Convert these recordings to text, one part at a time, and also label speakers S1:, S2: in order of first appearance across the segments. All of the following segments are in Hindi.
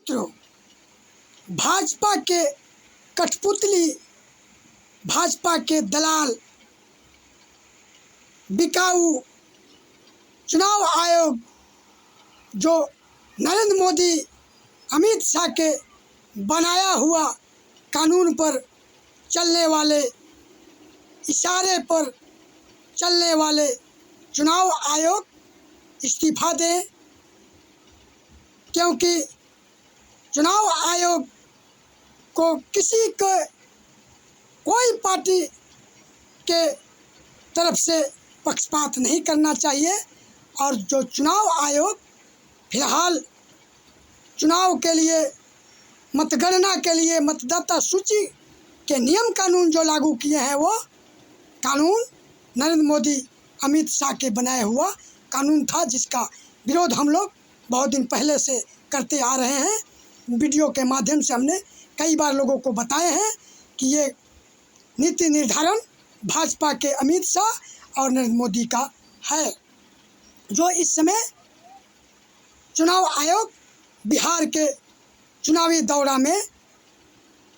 S1: मित्रों, भाजपा के कठपुतली, भाजपा के दलाल, बिकाऊ चुनाव आयोग जो नरेंद्र मोदी, अमित शाह के बनाया हुआ कानून पर चलने वाले, इशारे पर चलने वाले चुनाव आयोग इस्तीफा दें, क्योंकि चुनाव आयोग को किसी को कोई पार्टी के तरफ से पक्षपात नहीं करना चाहिए। और जो चुनाव आयोग फिलहाल चुनाव के लिए, मतगणना के लिए मतदाता सूची के नियम कानून जो लागू किए हैं, वो कानून नरेंद्र मोदी, अमित शाह के बनाया हुआ कानून था, जिसका विरोध हम लोग बहुत दिन पहले से करते आ रहे हैं। वीडियो के माध्यम से हमने कई बार लोगों को बताए हैं कि ये नीति निर्धारण भाजपा के अमित शाह और नरेंद्र मोदी का है। जो इस समय चुनाव आयोग बिहार के चुनावी दौरा में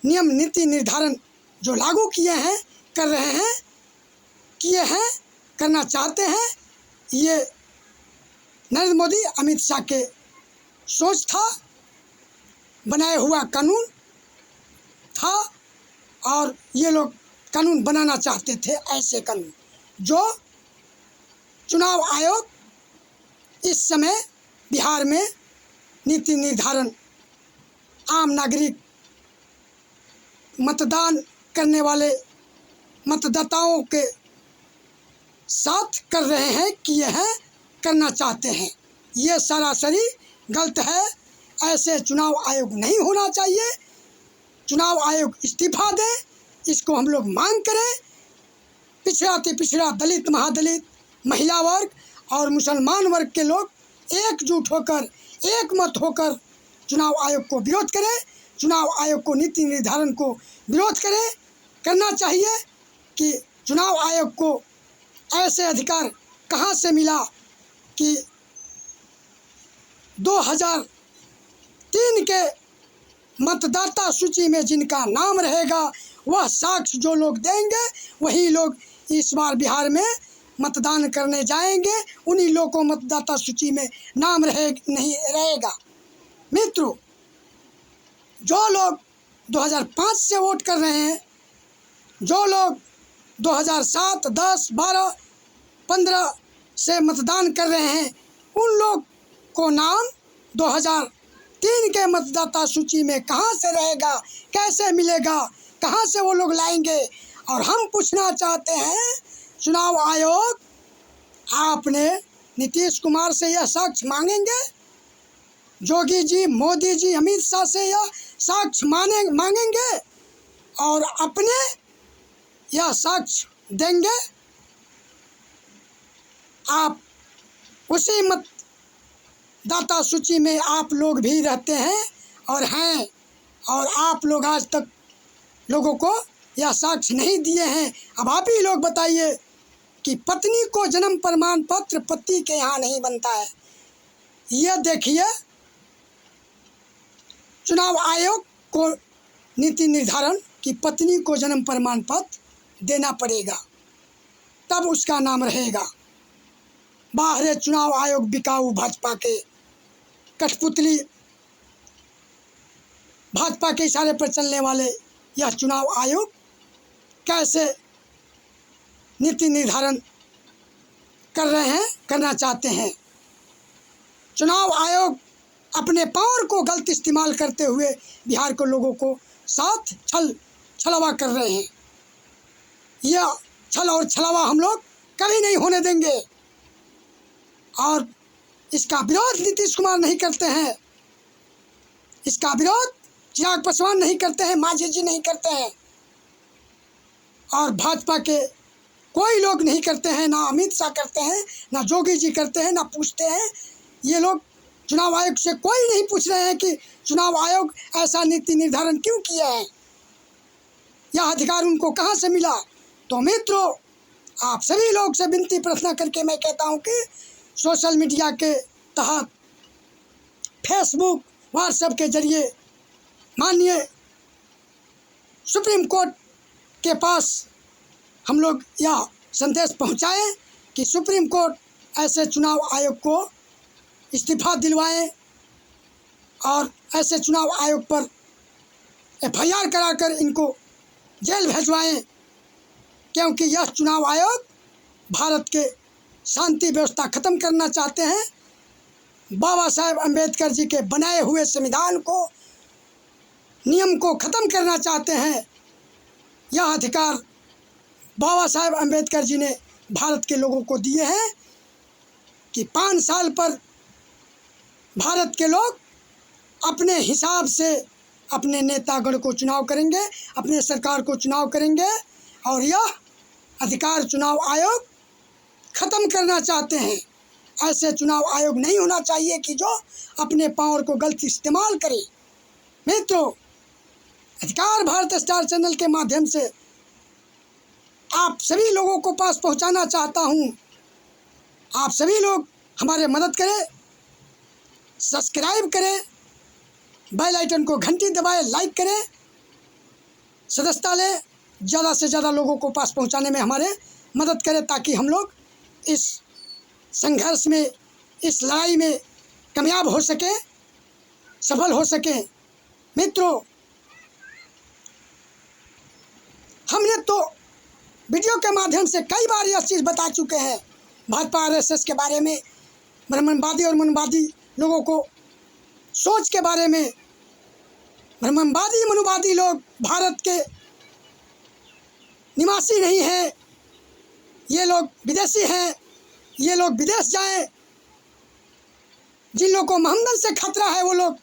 S1: नियम नीति निर्धारण जो लागू किए हैं, कर रहे हैं, किए हैं, करना चाहते हैं, ये नरेंद्र मोदी, अमित शाह के सोच था, बनाया हुआ कानून था। और ये लोग कानून बनाना चाहते थे, ऐसे कानून जो चुनाव आयोग इस समय बिहार में नीति निर्धारण आम नागरिक, मतदान करने वाले मतदाताओं के साथ कर रहे हैं, किए हैं, करना चाहते हैं। ये सरासरी गलत है। ऐसे चुनाव आयोग नहीं होना चाहिए। चुनाव आयोग इस्तीफा दे, इसको हम लोग मांग करें। पिछड़ा से पिछड़ा, दलित, महादलित, महिला वर्ग और मुसलमान वर्ग के लोग एकजुट होकर, एक मत होकर चुनाव आयोग को विरोध करें। चुनाव आयोग को, नीति निर्धारण को विरोध करें। करना चाहिए कि चुनाव आयोग को ऐसे अधिकार कहाँ से मिला कि 2003 के मतदाता सूची में जिनका नाम रहेगा, वह साक्ष्य जो लोग देंगे, वही लोग इस बार बिहार में मतदान करने जाएंगे। उन्हीं लोगों को मतदाता सूची में नाम नहीं रहेगा। मित्रों, जो लोग 2005 से वोट कर रहे हैं, जो लोग 2007, 10, 12, 15 से मतदान कर रहे हैं, उन लोग को नाम 2003 के मतदाता सूची में कहाँ से रहेगा, कैसे मिलेगा, कहाँ से वो लोग लाएंगे। और हम पूछना चाहते हैं, चुनाव आयोग, आपने नीतीश कुमार से यह साक्ष्य मांगेंगे? योगी जी, मोदी जी, अमित शाह से यह साक्ष्य मांगेंगे और अपने यह साक्ष्य देंगे? आप उसी मतदाता सूची में आप लोग भी रहते हैं और हैं, और आप लोग आज तक लोगों को यह साक्ष्य नहीं दिए हैं। अब आप ही लोग बताइए कि पत्नी को जन्म प्रमाण पत्र पति के यहाँ नहीं बनता है। यह देखिए, चुनाव आयोग को नीति निर्धारण कि पत्नी को जन्म प्रमाण पत्र देना पड़ेगा, तब उसका नाम रहेगा। बाहर चुनाव आयोग बिकाऊ, भाजपा के कठपुतली, भाजपा के इशारे पर चलने वाले यह चुनाव आयोग कैसे नीति निर्धारण कर रहे हैं, करना चाहते हैं। चुनाव आयोग अपने पावर को गलत इस्तेमाल करते हुए बिहार के लोगों को साथ छलवा कर रहे हैं। यह छल और छलावा हम लोग कभी नहीं होने देंगे। और इसका विरोध नीतीश कुमार नहीं करते हैं, इसका विरोध चिराग पासवान नहीं करते हैं, मांझी जी नहीं करते हैं, और भाजपा के कोई लोग नहीं करते हैं, ना अमित शाह करते हैं, ना योगी जी करते हैं, ना पूछते हैं। ये लोग चुनाव आयोग से कोई नहीं पूछ रहे हैं कि चुनाव आयोग ऐसा नीति निर्धारण क्यों किया है, यह अधिकार उनको कहाँ से मिला। तो मित्रों, आप सभी लोग से विनती प्रार्थना करके मैं कहता हूँ कि सोशल मीडिया के तहत फेसबुक, व्हाट्सएप के जरिए माननीय सुप्रीम कोर्ट के पास हम लोग यह संदेश पहुंचाएं कि सुप्रीम कोर्ट ऐसे चुनाव आयोग को इस्तीफा दिलवाएं और ऐसे चुनाव आयोग पर FIR कराकर इनको जेल भेजवाएं, क्योंकि यह चुनाव आयोग भारत के शांति व्यवस्था ख़त्म करना चाहते हैं। बाबा साहेब अम्बेडकर जी के बनाए हुए संविधान को, नियम को ख़त्म करना चाहते हैं। यह अधिकार बाबा साहेब अम्बेडकर जी ने भारत के लोगों को दिए हैं कि 5 साल पर भारत के लोग अपने हिसाब से अपने नेतागण को चुनाव करेंगे, अपने सरकार को चुनाव करेंगे, और यह अधिकार चुनाव आयोग ख़त्म करना चाहते हैं। ऐसे चुनाव आयोग नहीं होना चाहिए कि जो अपने पावर को गलत इस्तेमाल करे। मित्रों, अधिकार भारत स्टार चैनल के माध्यम से आप सभी लोगों को पास पहुंचाना चाहता हूं। आप सभी लोग हमारे मदद करें, सब्सक्राइब करें, बेल आइकन को घंटी दबाएं, लाइक करें, सदस्यता लें, ज़्यादा से ज़्यादा लोगों को पास पहुंचाने में हमारे मदद करें, ताकि हम लोग इस संघर्ष में, इस लड़ाई में कामयाब हो सकें, सफल हो सकें। मित्रों, हमने तो वीडियो के माध्यम से कई बार यह चीज़ बता चुके हैं, भाजपा RSS के बारे में, ब्राह्मणवादी और मनुवादी लोगों को सोच के बारे में। ब्राह्मणवादी मनुवादी लोग भारत के निवासी नहीं हैं, ये लोग विदेशी हैं, ये लोग विदेश जाएं। जिन लोगों को महामंडल से खतरा है वो लोग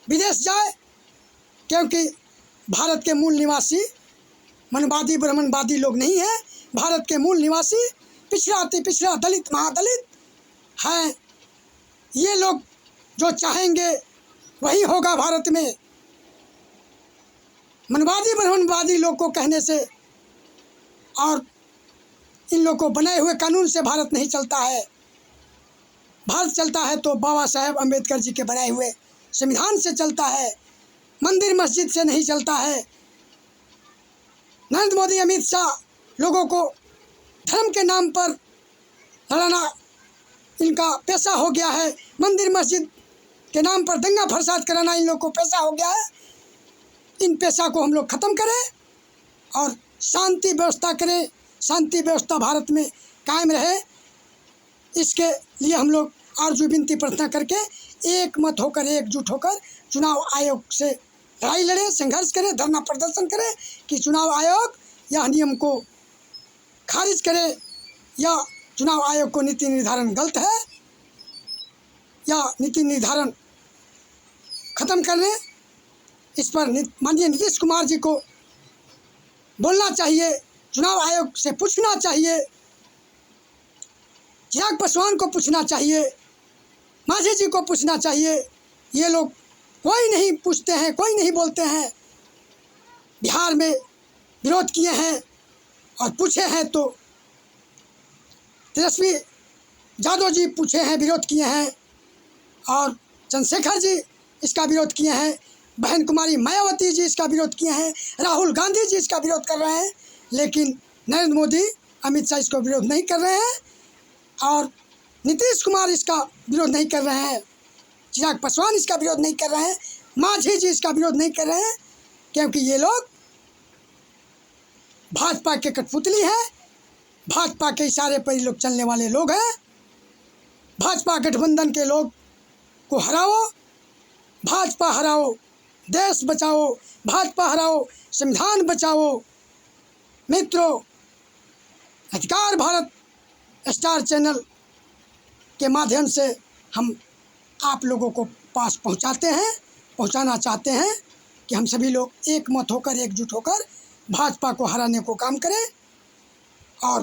S1: विदेश जाए, क्योंकि भारत के मूल निवासी मनुवादी ब्राह्मणवादी लोग नहीं हैं। भारत के मूल निवासी पिछड़ा अति पिछड़ा, दलित महादलित हैं। ये लोग जो चाहेंगे वही होगा भारत में। मनुवादी ब्राह्मणवादी लोग को कहने से और इन लोग को बनाए हुए कानून से भारत नहीं चलता है। भारत चलता है तो बाबा साहेब अम्बेडकर जी के बनाए हुए संविधान से चलता है, मंदिर मस्जिद से नहीं चलता है। नरेंद्र मोदी, अमित शाह लोगों को धर्म के नाम पर लड़ाना इनका पेशा हो गया है। मंदिर मस्जिद के नाम पर दंगा फसाद कराना इन लोगों को पेशा हो गया है। इन पेशा को हम लोग ख़त्म करें और शांति व्यवस्था करें, शांति व्यवस्था भारत में कायम रहे। इसके लिए हम लोग आरजू विनती प्रार्थना करके एक मत होकर, एकजुट होकर चुनाव आयोग से लड़ाई लड़ें, संघर्ष करें, धरना प्रदर्शन करें कि चुनाव आयोग यह नियम को खारिज करे, या चुनाव आयोग को नीति निर्धारण गलत है, या नीति निर्धारण ख़त्म कर लें। इस पर माननीय नीतीश कुमार जी को बोलना चाहिए, चुनाव आयोग से पूछना चाहिए, चिराग पासवान को पूछना चाहिए, मांझी जी को पूछना चाहिए। ये लोग कोई नहीं पूछते हैं, कोई नहीं बोलते हैं। बिहार में विरोध किए हैं और पूछे हैं तो तेजस्वी यादव जी पूछे हैं, विरोध किए हैं, और चंद्रशेखर जी इसका विरोध किए हैं, बहन कुमारी मायावती जी इसका विरोध किए हैं, राहुल गांधी जी इसका विरोध कर रहे हैं। लेकिन नरेंद्र मोदी, अमित शाह इसको विरोध नहीं कर रहे हैं, और नीतीश कुमार इसका विरोध नहीं कर रहे हैं, चिराग पासवान इसका विरोध नहीं कर रहे हैं, मांझी जी इसका विरोध नहीं कर रहे हैं, क्योंकि ये लोग भाजपा के कठपुतली हैं। भाजपा के इशारे पर ये लोग चलने वाले लोग हैं। भाजपा गठबंधन के लोग को हराओ, भाजपा हराओ, देश बचाओ, भाजपा हराओ, संविधान बचाओ। मित्रों, अधिकार भारत स्टार चैनल के माध्यम से हम आप लोगों को पास पहुंचाना चाहते हैं कि हम सभी लोग एक मत होकर, एकजुट होकर भाजपा को हराने को काम करें और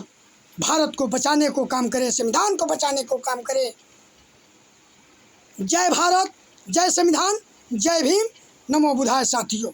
S1: भारत को बचाने को काम करें, संविधान को बचाने को काम करें। जय भारत, जय संविधान, जय भीम, नमो बुद्धाय साथियों।